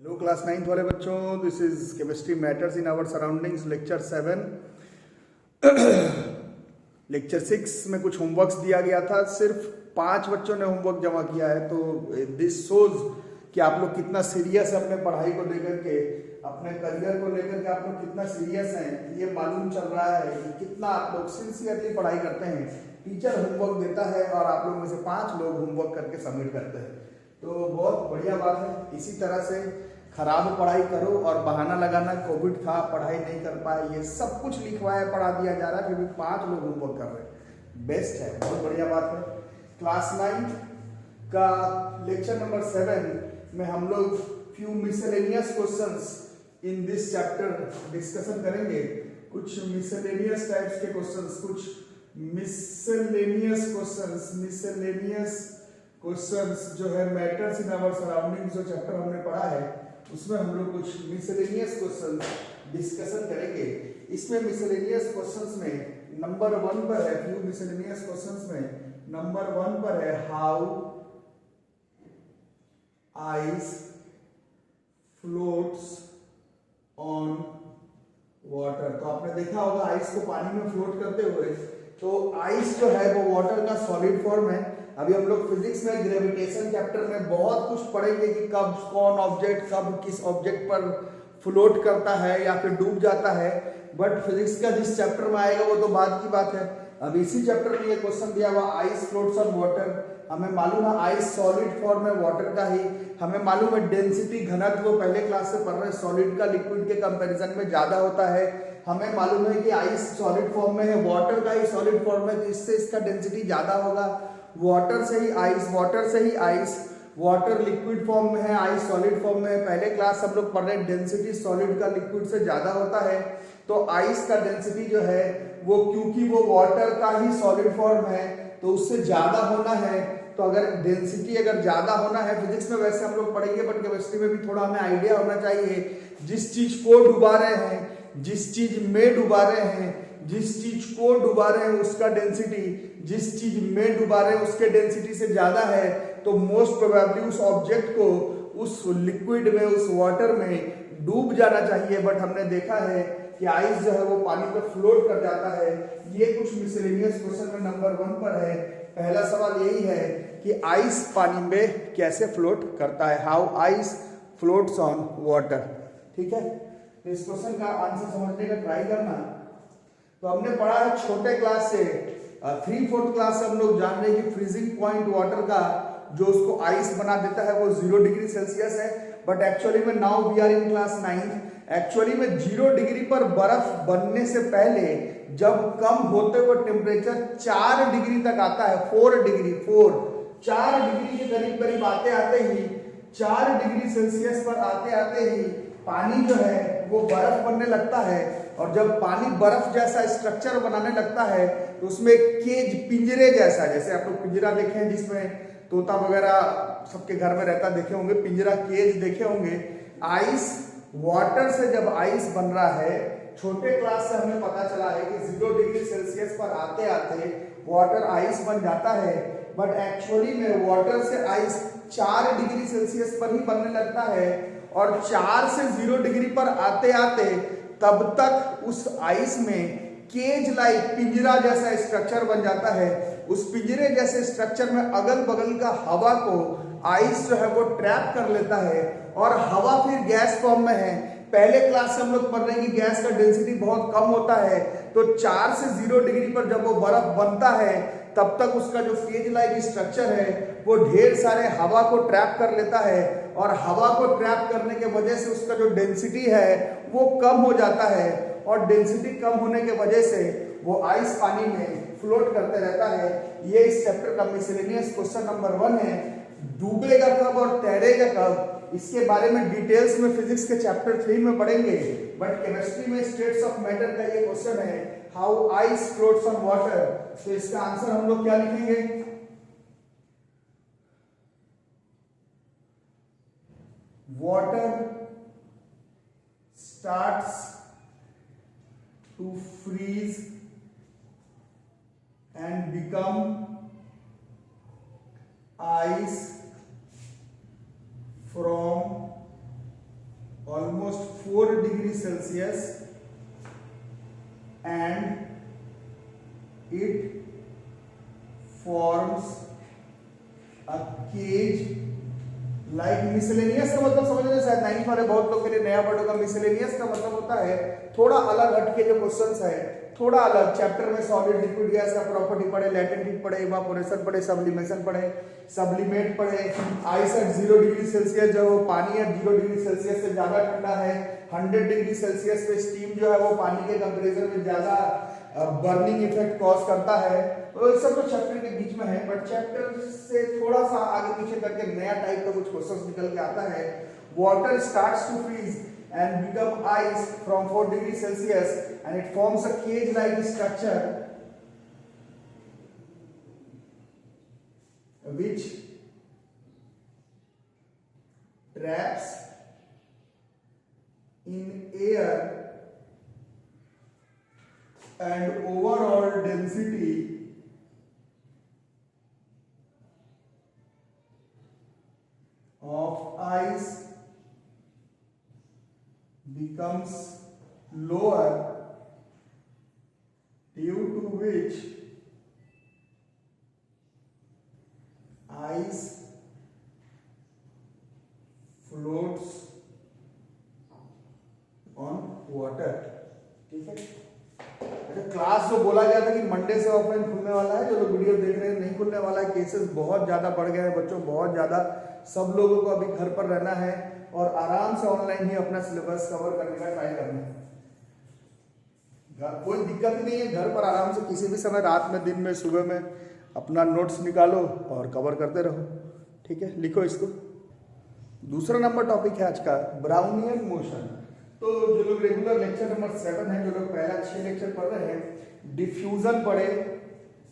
Hello class 9th वाले बच्चों, this is chemistry matters in our surroundings lecture 7। Lecture 6 में कुछ होमवर्क्स दिया गया था। सिर्फ 5 बच्चों ने होमवर्क जमा किया है, तो दिस शोज कि आप लोग कितना सीरियस है अपने पढ़ाई को लेकर के, अपने करियर को लेकर के आप लोग कितना सीरियस हैं, ये मालूम चल रहा है कि कितना आप लोग सिंसियरली पढ़ाई करते हैं। टीचर होमवर्क देता है और आप लोग में से 5 लोग होमवर्क करके सबमिट करते हैं, तो बहुत बढ़िया बात है। इसी तरह से खराब पढ़ाई करो और बहाना लगाना कोविड था, पढ़ाई नहीं कर पाए, ये सब कुछ लिखवाया पढ़ा दिया जा रहा है, फिर भी 5 लोग होमवर्क कर रहे हैं। बेस्ट है, बहुत बढ़िया बात है। क्लास 9 का लेक्चर नंबर 7 में हम लोग few miscellaneous questions in this chapter discussion करेंगे। कुछ मिसलेनियस टाइप्स के क्वेश्चंस, कुछ मिसलेनियस क्वेश्चंस जो है मैटर्स इन आवर सराउंडिंग्स, जो चैप्टर हमने पढ़ा है उसमें हम लोग कुछ मिसलेनियस क्वेश्चंस डिस्कशन करेंगे। इसमें मिसलेनियस क्वेश्चंस में नंबर 1 पर है, फ्यू मिसलेनियस क्वेश्चंस में नंबर 1 पर है how ice floats on water. तो आपने देखा होगा आइस को पानी में फ्लोट करते हुए। तो आइस जो है वो वाटर का सॉलिड फॉर्म है। अभी हम लोग फिजिक्स में ग्रेविटेशन चैप्टर में बहुत कुछ पढ़ेंगे कि कब कौन ऑब्जेक्ट कब किस ऑब्जेक्ट पर फ्लोट करता है या फिर डूब जाता है, बट फिजिक्स का जिस चैप्टर में आएगा वो तो बाद की बात है। अब इसी चैप्टर में ये क्वेश्चन दिया हुआ आइस फ्लोट्स ऑन वाटर। हमें मालूम है आइस सॉलिड फॉर्म है वाटर का ही। हमें मालूम है डेंसिटी घनत्व वो पहले क्लास से पढ़ रहे हैं, सॉलिड का लिक्विड के कंपैरिजन में ज्यादा होता है। हमें मालूम है कि आइस सॉलिड फॉर्म में है, वाटर का ही सॉलिड फॉर्म है, तो इससे इसका डेंसिटी ज्यादा होगा। वाटर से ही आइस, वाटर लिक्विड फॉर्म में है, आइस सॉलिड फॉर्म में है। पहले क्लास हम लोग पढ़ रहे हैं डेंसिटी सॉलिड का लिक्विड से ज्यादा होता है। तो आइस का डेंसिटी जो है वो, क्योंकि वो वाटर का ही सॉलिड फॉर्म है, तो उससे ज्यादा होना है। तो अगर डेंसिटी अगर ज्यादा होना है, फिजिक्स में वैसे हम लोग पढ़ेंगे, बट केमिस्ट्री में भी थोड़ा हमें आइडिया होना चाहिए। जिस चीज को डुबा रहे हैं, जिस चीज में डुबा रहे हैं, जिस चीज को डुबा रहे हैं उसका डेंसिटी जिस चीज में डुबा रहे हैं उसके डेंसिटी से ज्यादा है, तो मोस्ट प्रोबेबली उस ऑब्जेक्ट को उस लिक्विड में, उस वाटर में डूब जाना चाहिए। बट हमने देखा है कि आइस जो है वो पानी पे फ्लोट कर जाता है। ये कुछ मिसलेनियस क्वेश्चन में नंबर 1 पर है। पहला सवाल यही है कि आइस पानी में कैसे फ्लोट करता है, how ice floats on water. ठीक है, इस क्वेश्चन का आंसर समझने का ट्राई करना। तो हमने पढ़ा है छोटे क्लास से, 3-4 क्लास से हम लोग जान रहे हैं कि फ्रीजिंग पॉइंट वाटर का जो उसको आइस बना देता है वो 0 डिग्री सेल्सियस है। बट एक्चुअली में now we are in class 9। Actually में 0 डिग्री पर बर्फ बनने से पहले जब कम होते हुए टेम्परेचर 4 डिग्री तक आता है, 4 डिग्री के करीब करीब आते आते ही, 4 डिग्री सेल्सियस पर आते आते ही पानी जो है वो बर्फ बनने लगता है। और जब पानी बर्फ जैसा स्ट्रक्चर बनाने लगता है तो उसमें केज, पिंजरे जैसा, जैसे आप लोग पिंजरा देखे हैं जिसमें तोता वगैरह सबके घर में रहता देखे होंगे, पिंजरा केज देखे होंगे। आइस वाटर से जब आइस बन रहा है, छोटे क्लास से हमें पता चला है कि 0 डिग्री सेल्सियस पर आते आते वाटर आइस बन जाता है। बट एक्चुअली में वाटर से आइस 4 डिग्री सेल्सियस पर ही बनने लगता है, और 4 से 0 डिग्री पर आते आते तब तक उस आइस में केज लाइक, पिंजरा जैसा स्ट्रक्चर बन जाता है। उस पिंजरे जैसे स्ट्रक्चर में अगल बगल का हवा को आइस जो है वो ट्रैप कर लेता है, और हवा फिर गैस फॉर्म में है। पहले क्लास से हम लोग पढ़ रहे हैं कि गैस का डेंसिटी बहुत कम होता है, तो 4 से 0 डिग्री पर जब वो बर्फ बनता है तब तक उसका जो केज लाइक स्ट्रक्चर है वो ढेर सारे हवा को ट्रैप कर लेता है, और हवा को ट्रैप करने के वजह से उसका जो डेंसिटी है वो कम हो जाता है, और डेंसिटी कम होने के वजह से वो आइस पानी में फ्लोट करते रहता है। ये इस चैप्टर का मिसलेनियस क्वेश्चन नंबर 1 है। डूबेगा कब और तैरेगा कब, इसके बारे में डिटेल्स में फिजिक्स के चैप्टर 3 में पढ़ेंगे, बट केमिस्ट्री में स्टेट्स ऑफ मैटर का ये क्वेश्चन है, how ice floats on water. तो इसका आंसर हम लोग क्या लिखेंगे, water starts to freeze and become ice from 0 degree Celsius. 0 degree Celsius पर जब वाटर फ्रीज होता है, फ्रीज होता है, तो वो क्या होता है, आइस बन जाता है। आइस बन जाता है, फ्रीज होता है, तो वो क्या होता है, ice almost 4 degrees Celsius and it forms a cage like miscellaneous का मतलब समझ रहे शायद नहीं पा रहे बहुत लोग के लिए नया वर्ड होगा। miscellaneous का मतलब होता है थोड़ा अलग हटके जो क्वेश्चंस है, थोड़ा अलग चैप्टर में सॉलिड लिक्विड गैस का प्रॉपर्टी पढ़े, लैटेंट हीट पढ़े, इवापोरेशन पढ़े, सब्लिमेशन पढ़े, सब्लिमेट पढ़े, आइस एट 0 डिग्री सेल्सियस जो पानी एट 0 डिग्री सेल्सियस से ज्यादा ठंडा है, 100 डिग्री सेल्सियस पे स्टीम जो है वो पानी के कंपैरिजन में ज्यादा बर्निंग इफेक्ट कॉज करता है। तो ये सब तो चैप्टर के बीच में है, बट चैप्टर से थोड़ा सा आगे पीछे करके नया टाइप का कुछ क्वेश्चंस निकल के आता है। Water starts to freeze and become ice from 4 degrees Celsius and it forms a cage like structure which traps in air and overall density of ice becomes lower due to which ice floats on water। ठीक है, अच्छा class जो बोला गया था कि Monday से offline खुलने वाला है, जो लोग वीडियो देख रहे हैं नहीं खुलने वाला है, केसेस बहुत ज्यादा बढ़ गए हैं बच्चों, बहुत ज्यादा। सब लोगों को अभी घर पर रहना है और आराम से ऑनलाइन ही अपना सिलेबस कवर करने का ट्राई करना है। कोई दिक्कत ही नहीं है, घर पर आराम से किसी भी समय, रात में, दिन में, सुबह में अपना नोट्स निकालो और कवर करते रहो। ठीक है, लिखो इसको। दूसरा नंबर टॉपिक है आज का ब्राउनियन मोशन। तो जो लोग रेगुलर लेक्चर नंबर 7 है, जो लोग पहला 6 लेक्चर पढ़ रहे हैं, डिफ्यूजन पढ़े।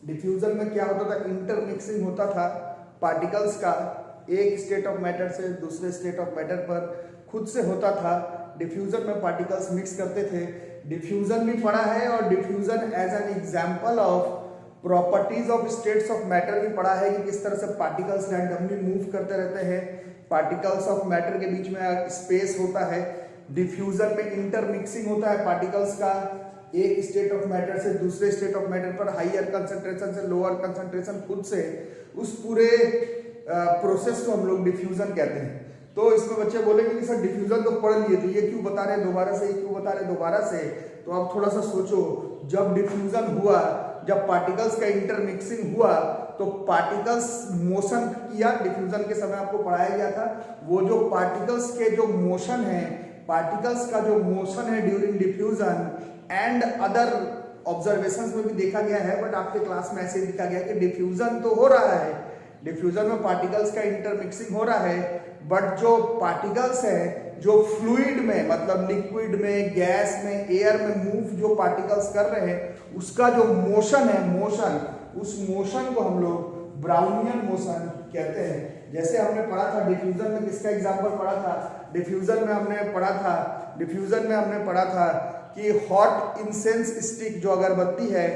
डिफ्यूजन में क्या होता था, इंटरमिक्सिंग होता था पार्टिकल्स का, एक स्टेट ऑफ मैटर से दूसरे स्टेट ऑफ मैटर पर खुद से होता था। डिफ्यूजन में पार्टिकल्स मिक्स करते थे। डिफ्यूजन भी पढ़ा है और diffusion as an example of properties of states of matter भी पढ़ा है कि किस तरह से पार्टिकल्स रैंडमली मूव करते रहते हैं। पार्टिकल्स ऑफ मैटर के बीच में स्पेस होता है। डिफ्यूजन में इंटरमिक्सिंग होता है पार्टिकल्स का, एक स्टेट ऑफ मैटर से दूसरे स्टेट ऑफ मैटर पर हाइयर कंसंट्रेशन से लोअर कंसंट्रेशन खुद से, उस पूरे प्रोसेस को हम लोग डिफ्यूजन कहते हैं। तो इसमें बच्चे बोलेंगे कि सर डिफ्यूजन तो पढ़ लिए, तो ये क्यों बता रहे दोबारा से, ये क्यों बता रहे दोबारा से? तो आप थोड़ा सा सोचो, जब डिफ्यूजन हुआ, जब पार्टिकल्स का इंटरमिक्सिंग हुआ, तो पार्टिकल्स मोशन किया। डिफ्यूजन के समय आपको पढ़ाया गया था, वो जो पार्टिकल्स के जो मोशन है, पार्टिकल्स का जो मोशन है during diffusion and other observations में भी देखा गया है, बट आपके क्लास में ऐसे लिखा गया कि डिफ्यूजन तो हो रहा है, डिफ्यूजन में पार्टिकल्स का इंटरमिक्सिंग हो रहा है, बट जो पार्टिकल्स है जो फ्लूइड में, मतलब लिक्विड में, गैस में, एयर में मूव जो पार्टिकल्स कर रहे हैं, उसका जो मोशन है, मोशन, उस मोशन को हम लोग ब्राउनियन मोशन कहते हैं। जैसे हमने पढ़ा था डिफ्यूजन में, किसका एग्जांपल पढ़ा था? डिफ्यूजन में हमने पढ़ा था कि हॉट इंसेंस स्टिक जो अगरबत्ती है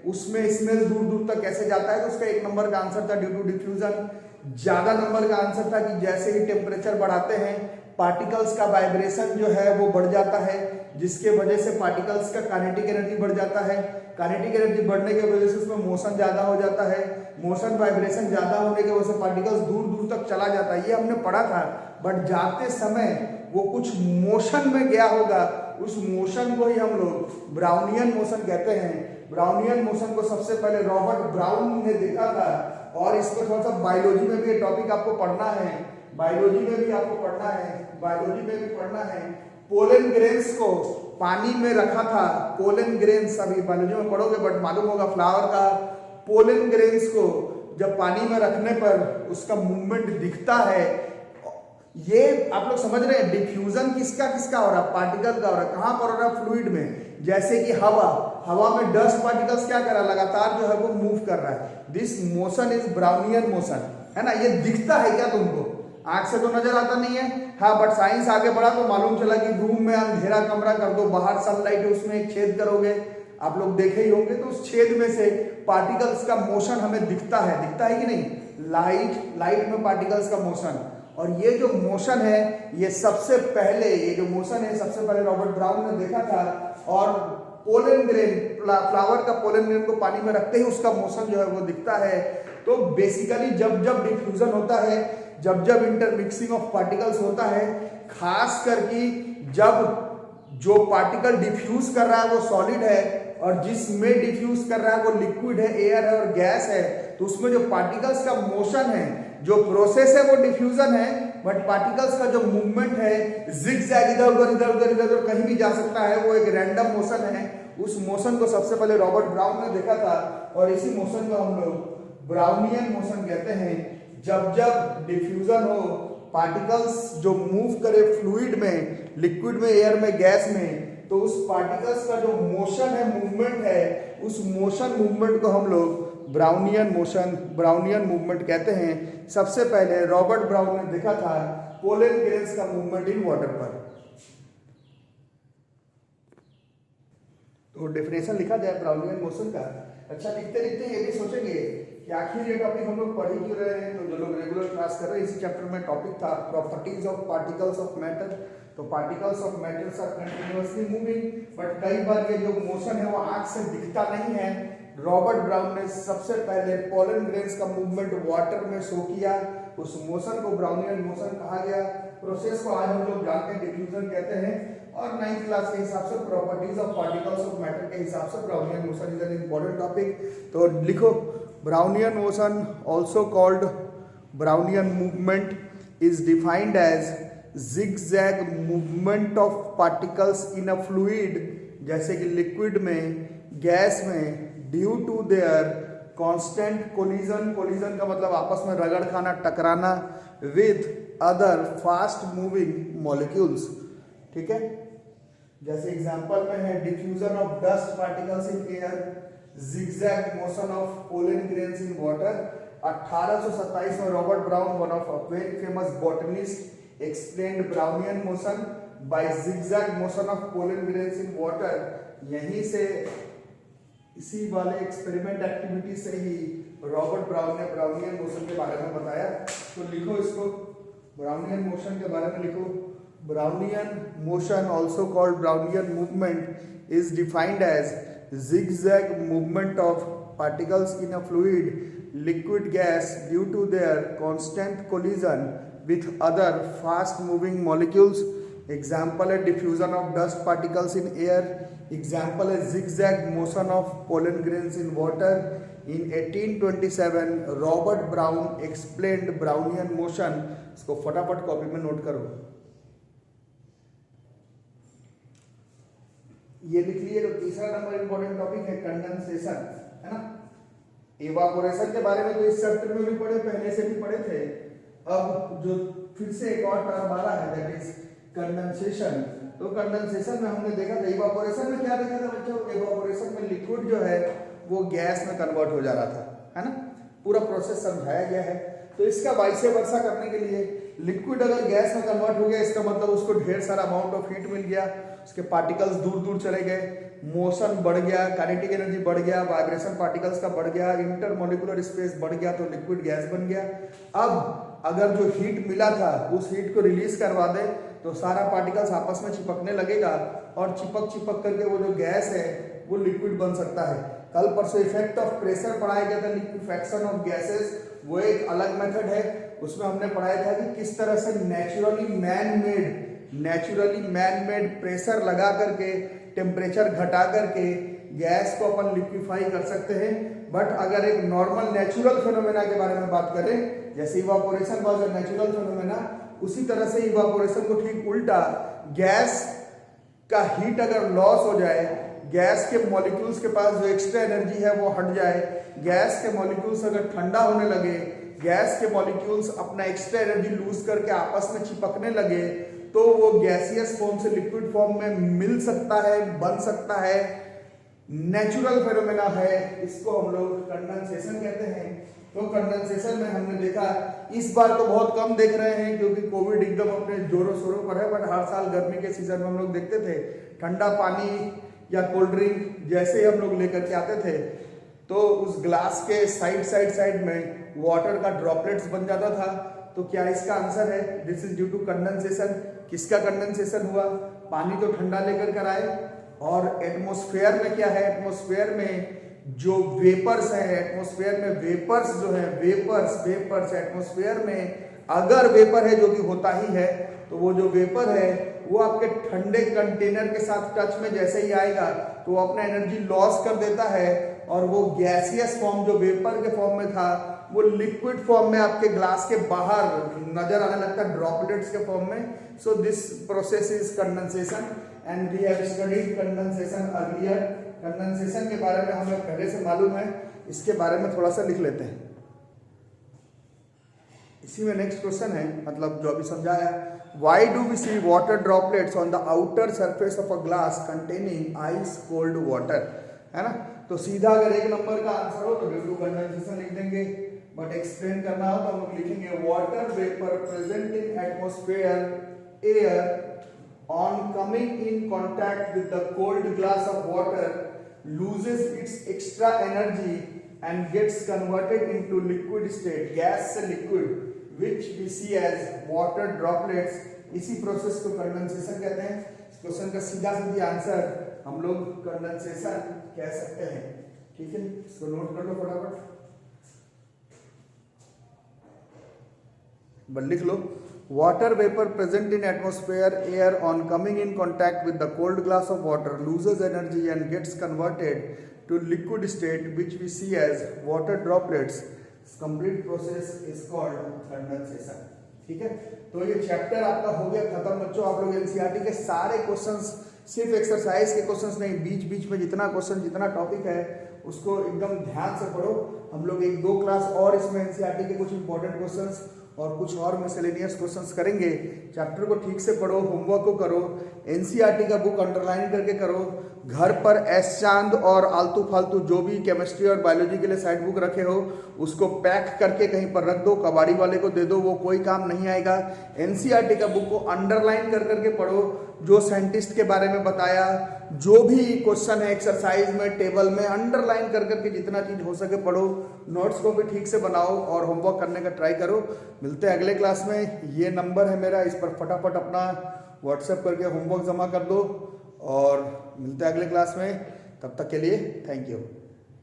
उसमें स्मेल दूर दूर तक कैसे जाता है, तो उसका 1 नंबर का आंसर था ड्यू टू डिफ्यूजन। ज्यादा नंबर का आंसर था कि जैसे ही टेम्परेचर बढ़ाते हैं पार्टिकल्स का वाइब्रेशन जो है वो बढ़ जाता है, जिसके वजह से पार्टिकल्स का काइनेटिक एनर्जी बढ़ जाता है। काइनेटिक एनर्जी बढ़ने की वजह से उसमें मोशन ज्यादा हो जाता है, मोशन वाइब्रेशन ज्यादा होने की वजह से पार्टिकल्स दूर दूर तक चला जाता है। ये हमने पढ़ा था, बट जाते समय वो कुछ मोशन में गया होगा, उस मोशन को ही हम लोग ब्राउनियन मोशन कहते हैं। ब्राउनियन मोशन को सबसे पहले रॉबर्ट ब्राउन ने देखा था, और इसको थोड़ा सा बायोलॉजी में भी ये टॉपिक आपको पढ़ना है, बायोलॉजी में भी पढ़ना है। पोलन ग्रेन्स को पानी में रखा था, पोलन ग्रेन्स अभी बायोलॉजी में पढ़ोगे बट मालूम होगा फ्लावर का पोलन ग्रेन्स को जब पानी में रखने पर उसका मूवमेंट दिखता है। ये आप लोग समझ रहे हैं डिफ्यूजन किसका हो रहा है? पार्टिकल का हो रहा है। कहां पर हो रहा है? फ्लूइड में। जैसे कि हवा में डस्ट पार्टिकल्स क्या कर रहा है? लगातार जो है वो मूव कर रहा है। This motion is Brownian motion, है ना। ये दिखता है क्या तुमको? आंख से तो नजर आता नहीं है, हाँ, बट साइंस आगे बढ़ा तो मालूम चला कि रूम में अंधेरा कमरा कर दो, बाहर सनलाइट है, उसमें एक छेद करोगे, आप लोग देखे ही होंगे, तो उस छेद में से पार्टिकल्स का मोशन हमें दिखता है कि नहीं? लाइट में पार्टिकल्स का मोशन, और ये जो मोशन है ये सबसे पहले, ये जो मोशन है सबसे पहले रॉबर्ट ब्राउन ने देखा था। और पोलन ग्रेन, फ्लावर का पोलन ग्रेन को पानी में रखते ही उसका मोशन जो है वो दिखता है। तो बेसिकली जब जब डिफ्यूजन होता है, जब जब इंटरमिक्सिंग ऑफ पार्टिकल्स होता है, खास करके जब जो पार्टिकल डिफ्यूज कर रहा है वो सॉलिड है और जिसमें डिफ्यूज कर रहा है वो लिक्विड है, एयर है और गैस है, तो उसमें जो पार्टिकल्स का मोशन है, जो प्रोसेस है वो डिफ्यूजन है, बट पार्टिकल्स का जो मूवमेंट है जिगजैग, इधर उधर इधर उधर इधर उधर कहीं भी जा सकता है, वो एक रैंडम मोशन है। उस मोशन को सबसे पहले रॉबर्ट ब्राउन ने देखा था और इसी मोशन को हम लोग ब्राउनियन मोशन कहते हैं। जब जब डिफ्यूजन हो, पार्टिकल्स जो मूव करे फ्लूइड में, लिक्विड में, एयर में, गैस में, तो उस पार्टिकल्स का जो मोशन है, मूवमेंट है, उस मोशन मूवमेंट को हम लोग ब्राउनियन मोशन, ब्राउनियन मूवमेंट कहते हैं। सबसे पहले रॉबर्ट ब्राउन ने देखा था पोलन ग्रेन्स का मूवमेंट इन वाटर पर। तो डेफिनेशन लिखा जाए ब्राउनियन मोशन का। अच्छा, लिखते लिखते ये भी सोचेंगे कि आखिर ये टॉपिक हम लोग पढ़ ही क्यों रहे हैं। तो जो लोग रेगुलर क्लास कर रहे हैं, इसी चैप्टर में टॉपिक था properties of particles of matter. तो particles of matters are continuously moving, but कई बार ये जो मोशन है वो आंख से दिखता नहीं है। रॉबर्ट ब्राउन ने सबसे पहले पोलन ग्रेन्स का मूवमेंट वाटर में शो किया, उस मोशन को ब्राउनियन मोशन कहा गया। प्रोसेस को आज हम लोग जानते हैं डिफ्यूजन कहते हैं, और 9th क्लास के हिसाब से properties of particles of matter के हिसाब से Brownian motion is an important topic. तो लिखो, Brownian motion also called Brownian movement is defined as zigzag movement of particles in a fluid, जैसे कि लिक्विड में, गैस में, due to their constant collision, collision का मतलब आपस में रगड़ खाना, टकराना, with other fast moving molecules. ठीक है, जैसे एग्जांपल में है diffusion of dust particles in air, zigzag motion of pollen grains in water। 1827 में Robert Brown, one of very famous botanist, explained Brownian motion by zigzag motion of pollen grains in water। यहीं से, इसी वाले experiment activity से ही Robert brown ने Brownian motion के बारे में बताया। तो लिखो इसको, ब्राउनियन मोशन के बारे में लिखो। Brownian motion also called Brownian movement is defined as zigzag movement of particles in a fluid, liquid, gas due to their constant collision with other fast moving molecules। Example है diffusion of dust particles in air। Example है zigzag motion of pollen grains in water। In 1827 Robert brown explained Brownian motion। इसको फटाफट copy में note करो। ये लिख लिए। तो तीसरा नंबर इंपॉर्टेंट टॉपिक है कंडेंसेशन, है ना। इवापोरेशन के बारे में तो इस चैप्टर में भी पढ़े, पहले से भी पढ़े थे। अब जो फिर से एक और टर्म आ रहा है, दैट इज कंडेंसेशन। तो कंडेंसेशन में हमने देखा था, इवापोरेशन में क्या देखा था बच्चों, इवापोरेशन में लिक्विड जो है वो गैस में कन्वर्ट हो जा रहा था, है ना। पूरा प्रोसेस समझाया गया है। तो इसका वाइस वर्सा करने के लिए, लिक्विड अगर गैस में कन्वर्ट हो गया, इसका मतलब उसको ढेर सारा अमाउंट ऑफ हीट मिल गया, उसके पार्टिकल्स दूर दूर चले गए, मोशन बढ़ गया, काइनेटिक एनर्जी बढ़ गया, वाइब्रेशन पार्टिकल्स का बढ़ गया, इंटरमोलिकुलर स्पेस बढ़ गया, तो लिक्विड गैस बन गया। अब अगर जो हीट मिला था उस हीट को रिलीज करवा दे तो सारा पार्टिकल्स आपस में चिपकने लगेगा और चिपक चिपक करके वो जो गैस है वो लिक्विड बन सकता है। कल परसों इफेक्ट ऑफ प्रेशर पढ़ाया गया था, लिक्विफेक्शन ऑफ गैसेस, वो एक अलग मेथड है। उसमें हमने पढ़ाया था कि किस तरह से नेचुरली मैन मेड प्रेशर लगा करके, टेम्परेचर घटा करके गैस को अपन लिक्विफाई कर सकते हैं। बट अगर एक नॉर्मल नेचुरल फिनोमेना के बारे में बात करें, जैसे evaporation was a natural phenomena, उसी तरह से इवापोरेशन को ठीक उल्टा, गैस का हीट अगर लॉस हो जाए, गैस के मॉलिक्यूल्स के पास जो एक्स्ट्रा एनर्जी है वो हट जाए, गैस के मॉलिक्यूल्स अगर ठंडा होने लगे, गैस के मॉलिक्यूल्स अपना एक्स्ट्रा एनर्जी लूज करके आपस में चिपकने लगे, तो वो गैसियस फॉर्म से लिक्विड फॉर्म में मिल सकता है, बन सकता है, नेचुरल फेनोमेना है। इसको हम लोग कंडेंसेशन कहते हैं। तो कंडेंसेशन में हमने देखा, इस बार तो बहुत कम देख रहे हैं क्योंकि कोविड एकदम अपने जोरों शोरों पर है, बट हर साल गर्मी के सीजन में हम लोग देखते थे ठंडा पानी या कोल्ड ड्रिंक जैसे ही हम लोग लेकर के आते थे तो उस ग्लास के साइड में वाटर का ड्रॉपलेट्स बन जाता था तो क्या इसका आंसर है? This is due to condensation. किसका कंडेंसेशन हुआ? पानी तो ठंडा लेकर कर आए, और एटमॉस्फेयर में क्या है? एटमॉस्फेयर में जो वेपर्स हैं, एटमॉस्फेयर में वेपर्स जो है, वेपर्स एटमॉस्फेयर में अगर वेपर है, जो कि होता ही है, तो वो जो वेपर है वो आपके ठंडे कंटेनर के साथ टच में जैसे ही आएगा तो वो अपना एनर्जी लॉस कर देता है, और वो गैसियस फॉर्म जो वेपर के फॉर्म में था वो लिक्विड फॉर्म में आपके ग्लास के बाहर नजर आने लगता है, ड्रॉपलेट्स के फॉर्म में। So this process is condensation and we have studied condensation earlier. Condensation के बारे में हमें पहले से मालूम है, इसके बारे में थोड़ा सा लिख लेते हैं। इसी में नेक्स्ट क्वेश्चन है, मतलब जो अभी समझाया, why do we see water droplets on the outer surface of a glass containing ice cold water, है ना। तो सीधा अगर एक नंबर का आंसर हो तो ड्यू टू कंडेंसेशन लिख देंगे, बट एक्सप्लेन करना हो तो हम लोग लिखेंगे water vapour present in atmosphere air on coming in contact with the cold glass of water loses its extra energy and gets converted into liquid state, gas से liquid, which we see as water droplets। इसी process को condensation कहते हैं। इस question का सीधा सीधा answer हम लोग कंडेंसेशन कह सकते हैं। ठीक है, इसको नोट कर लो फटाफट, लिख लो। Water vapor present in atmosphere air on coming in contact with the cold glass of water loses energy and gets converted to liquid state, which we see as water droplets। This complete process is called condensation। ठीक है, तो ये chapter आपका हो गया खत्म बच्चों। आप लोग एनसीईआरटी के सारे क्वेश्चंस, सिर्फ एक्सरसाइज के क्वेश्चंस नहीं, बीच बीच में जितना क्वेश्चन, जितना टॉपिक है उसको एकदम ध्यान से पढ़ो। हम लोग 1-2 क्लास और इसमें एनसीईआरटी के कुछ इंपॉर्टेंट क्वेश्चंस और कुछ और मिसलेनियस क्वेश्चंस करेंगे। चैप्टर को ठीक से पढ़ो, होमवर्क को करो, एनसीईआरटी का बुक अंडरलाइन करके करो। घर पर एस चांद और आलतू फालतू जो भी केमिस्ट्री और बायोलॉजी के लिए साइड बुक रखे हो उसको पैक करके कहीं पर रख दो, कबाड़ी वाले को दे दो, वो कोई काम नहीं आएगा। एनसीईआरटी का बुक को अंडरलाइन कर करके पढ़ो, जो साइंटिस्ट के बारे में बताया, जो भी क्वेश्चन है एक्सरसाइज में, टेबल में, अंडरलाइन कर करके जितना चीज हो सके पढ़ो। नोट्स को भी ठीक से बनाओ और होमवर्क करने का ट्राई करो। मिलते हैं अगले क्लास में। ये नंबर है मेरा, इस पर फटाफट अपना व्हाट्सएप करके होमवर्क जमा कर दो, और मिलते हैं अगले क्लास में। तब तक के लिए थैंक यू।